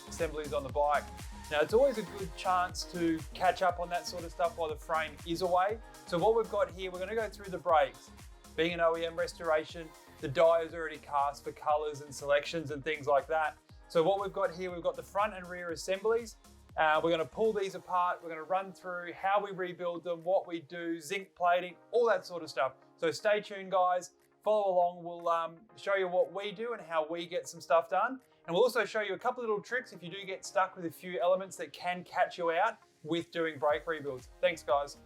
Assemblies on the bike. Now it's always a good chance to catch up on that sort of stuff while the frame is away. So what we've got here, we're going to go through the brakes. Being an OEM restoration, the die is already cast for colors and selections and things like that. So what we've got here, we've got the front and rear assemblies. We're going to pull these apart. We're going to run through how we rebuild them, what we do, zinc plating, all that sort of stuff. So stay tuned, guys. Follow along. We'll show you what we do and how we get some stuff done. And we'll also show you a couple of little tricks if you do get stuck with a few elements that can catch you out with doing brake rebuilds. Thanks, guys.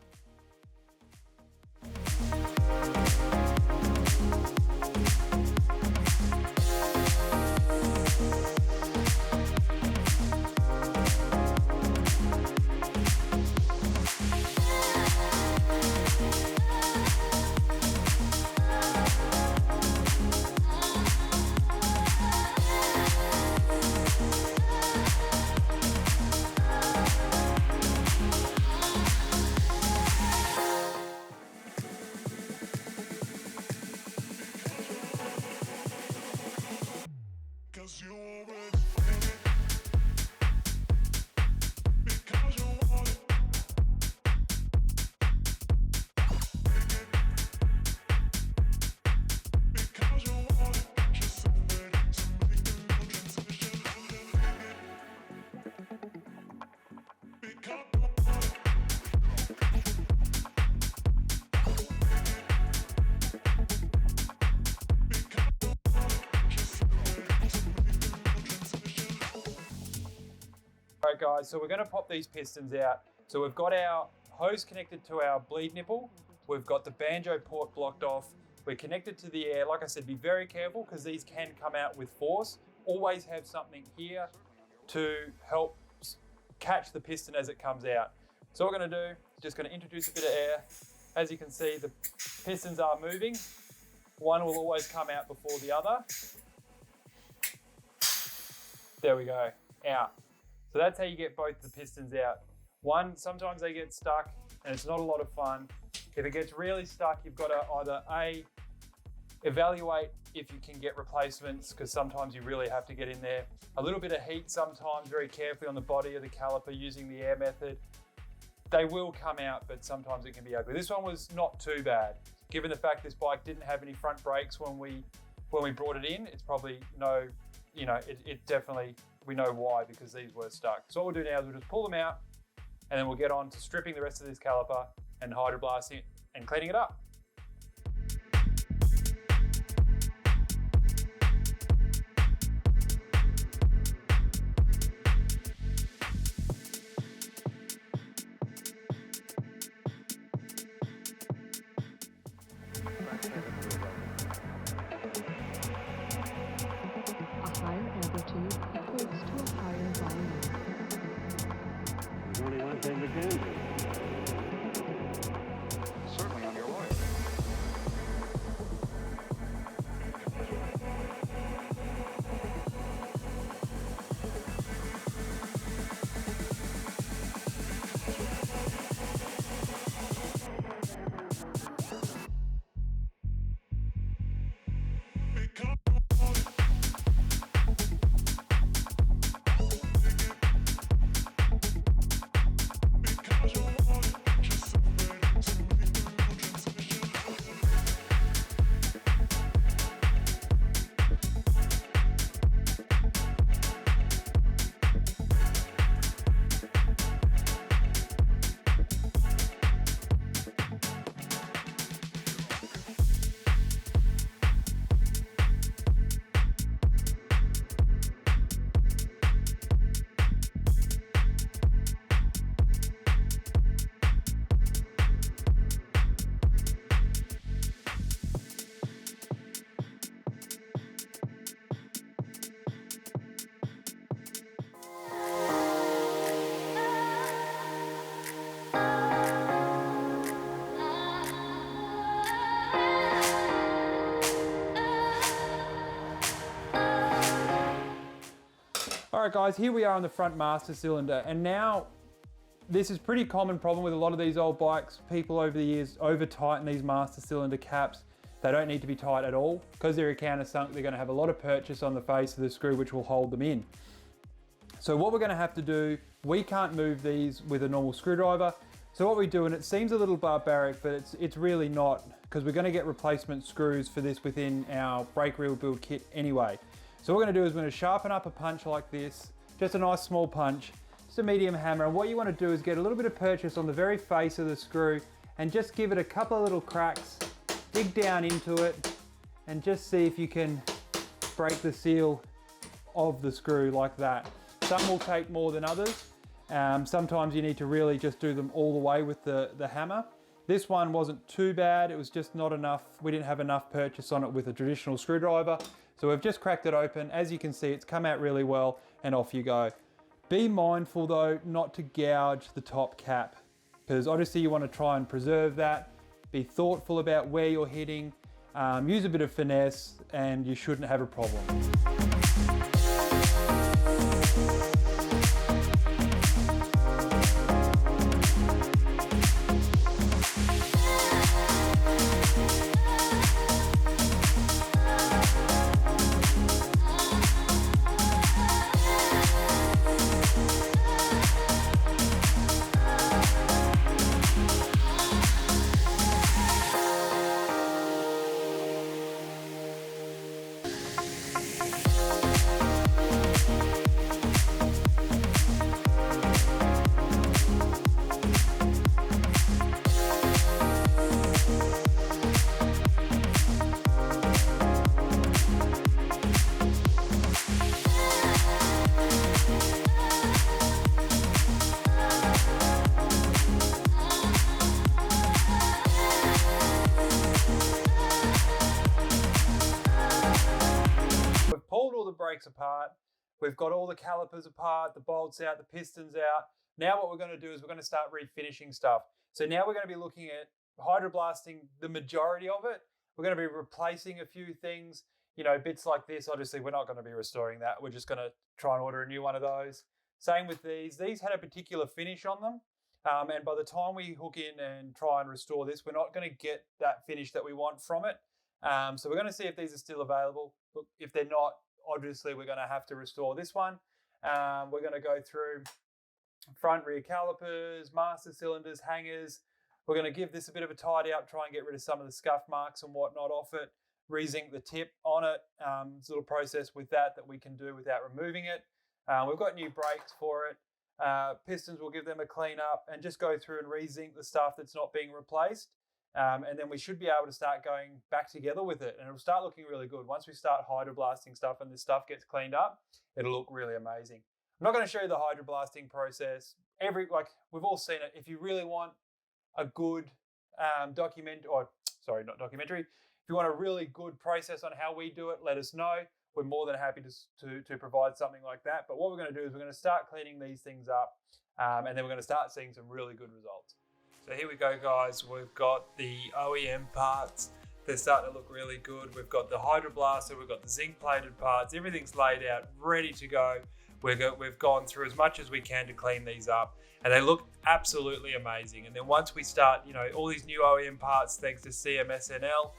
Alright guys, so we're going to pop these pistons out. So we've got our hose connected to our bleed nipple. We've got the banjo port blocked off. We're connected to the air. Like I said, be very careful because these can come out with force. Always have something here to help catch the piston as it comes out. So what we're going to do, just going to introduce a bit of air. As you can see, the pistons are moving. One will always come out before the other. There we go, out. So that's how you get both the pistons out. One, sometimes they get stuck and it's not a lot of fun. If it gets really stuck, you've got to either A, evaluate if you can get replacements, because sometimes you really have to get in there. A little bit of heat sometimes, very carefully on the body of the caliper using the air method. They will come out, but sometimes it can be ugly. This one was not too bad. Given the fact this bike didn't have any front brakes when we brought it in, it's probably no, it definitely, we know why, because these were stuck. So what we'll do now is we'll just pull them out and then we'll get on to stripping the rest of this caliper and hydroblasting it and cleaning it up. A higher amplitude equates to a higher volume. There's only one thing we can do. Certainly, I'm your lawyer. Alright guys, here we are on the front master cylinder, and now this is a pretty common problem with a lot of these old bikes. People over the years over tighten these master cylinder caps. They don't need to be tight at all. Because they're a countersunk, they're going to have a lot of purchase on the face of the screw which will hold them in. So what we're going to have to do, we can't move these with a normal screwdriver. So what we do, and it seems a little barbaric, but it's really not, because we're going to get replacement screws for this within our brake reel build kit anyway. So what we're going to do is we're going to sharpen up a punch like this, just a nice small punch, just a medium hammer, and what you want to do is get a little bit of purchase on the very face of the screw and just give it a couple of little cracks, dig down into it, and just see if you can break the seal of the screw like that. Some will take more than others. Sometimes you need to really just do them all the way with the hammer. This one wasn't too bad, it was just not enough. We didn't have enough purchase on it with a traditional screwdriver. So we've just cracked it open. As you can see, it's come out really well, and off you go. Be mindful though, not to gouge the top cap, because obviously you want to try and preserve that. Be thoughtful about where you're hitting, use a bit of finesse, and you shouldn't have a problem. Brakes apart, we've got all the calipers apart, the bolts out, the pistons out. Now what we're going to do is we're going to start refinishing stuff. So now we're going to be looking at hydroblasting the majority of it. We're going to be replacing a few things, you know, bits like this. Obviously we're not going to be restoring that, we're just going to try and order a new one of those. Same with these had a particular finish on them, and by the time we hook in and try and restore this, we're not going to get that finish that we want from it. So we're going to see if these are still available. Look, if they're not, obviously we're going to have to restore this one. We're going to go through front, rear calipers, master cylinders, hangers. We're going to give this a bit of a tidy up, try and get rid of some of the scuff marks and whatnot off it, re-zinc the tip on it. It's a little process with that we can do without removing it. We've got new brakes for it. Pistons, we'll give them a clean up and just go through and re-zinc the stuff that's not being replaced. And then we should be able to start going back together with it, and it'll start looking really good. Once we start hydroblasting stuff and this stuff gets cleaned up, it'll look really amazing. I'm not going to show you the hydroblasting process. We've all seen it. If you really want a good if you want a really good process on how we do it, let us know. We're more than happy to provide something like that. But what we're going to do is we're going to start cleaning these things up, and then we're going to start seeing some really good results. So here we go, guys. We've got the OEM parts. They're starting to look really good. We've got the hydroblaster, we've got the zinc plated parts. Everything's laid out, ready to go. We've gone through as much as we can to clean these up, and they look absolutely amazing. And then once we start, you know, all these new OEM parts, thanks to CMSNL,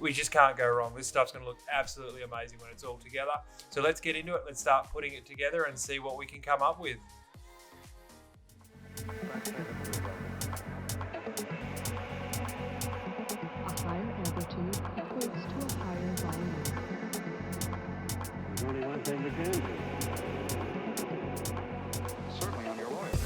we just can't go wrong. This stuff's going to look absolutely amazing when it's all together. So let's get into it. Let's start putting it together and see what we can come up with. A higher amplitude equates to a higher volume. There's only one thing we can do. Certainly, I'm your lawyer.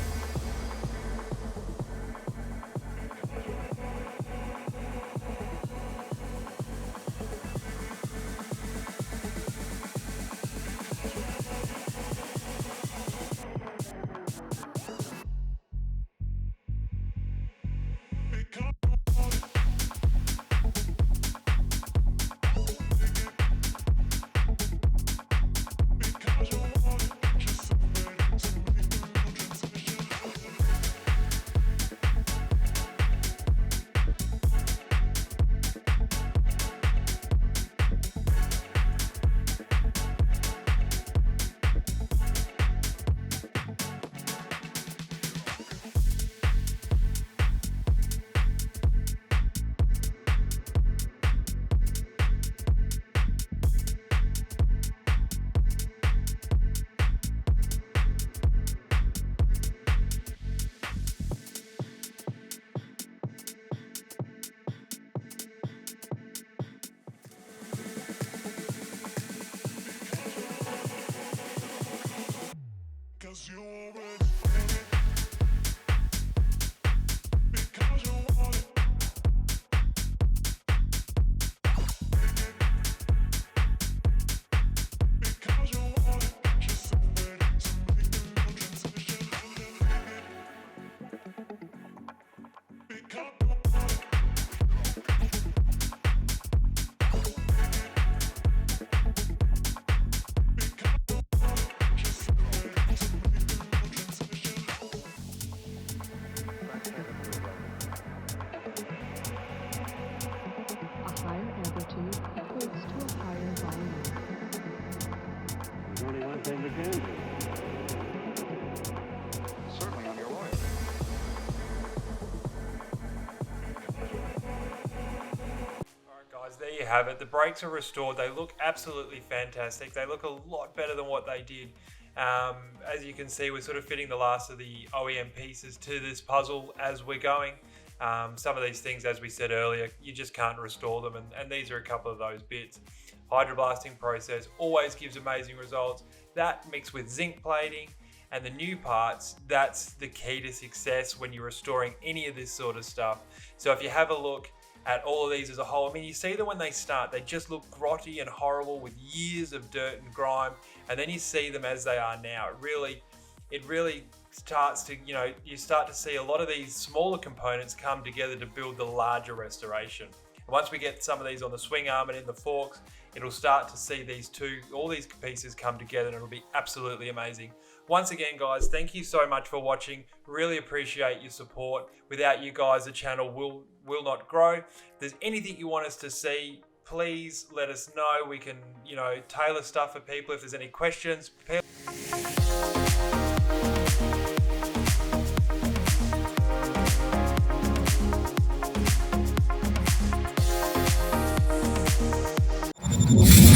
A higher amplitude equates to a higher volume. There's only one thing we can do. Certainly, I'm your lawyer. Alright guys, there you have it. The brakes are restored. They look absolutely fantastic. They look a lot better than what they did. As you can see, we're sort of fitting the last of the OEM pieces to this puzzle as we're going. Some of these things, as we said earlier, you just can't restore them, and these are a couple of those bits. Hydroblasting process always gives amazing results. That mixed with zinc plating and the new parts, that's the key to success when you're restoring any of this sort of stuff. So if you have a look at all of these as a whole, I mean, you see them when they start, they just look grotty and horrible with years of dirt and grime, and then you see them as they are now. It really starts to, you start to see a lot of these smaller components come together to build the larger restoration. And once we get some of these on the swing arm and in the forks, it'll start to see all these pieces come together, and it'll be absolutely amazing. Once again, guys, thank you so much for watching. Really appreciate your support. Without you guys, the channel will not grow. If there's anything you want us to see, please let us know. We can, tailor stuff for people. If there's any questions, You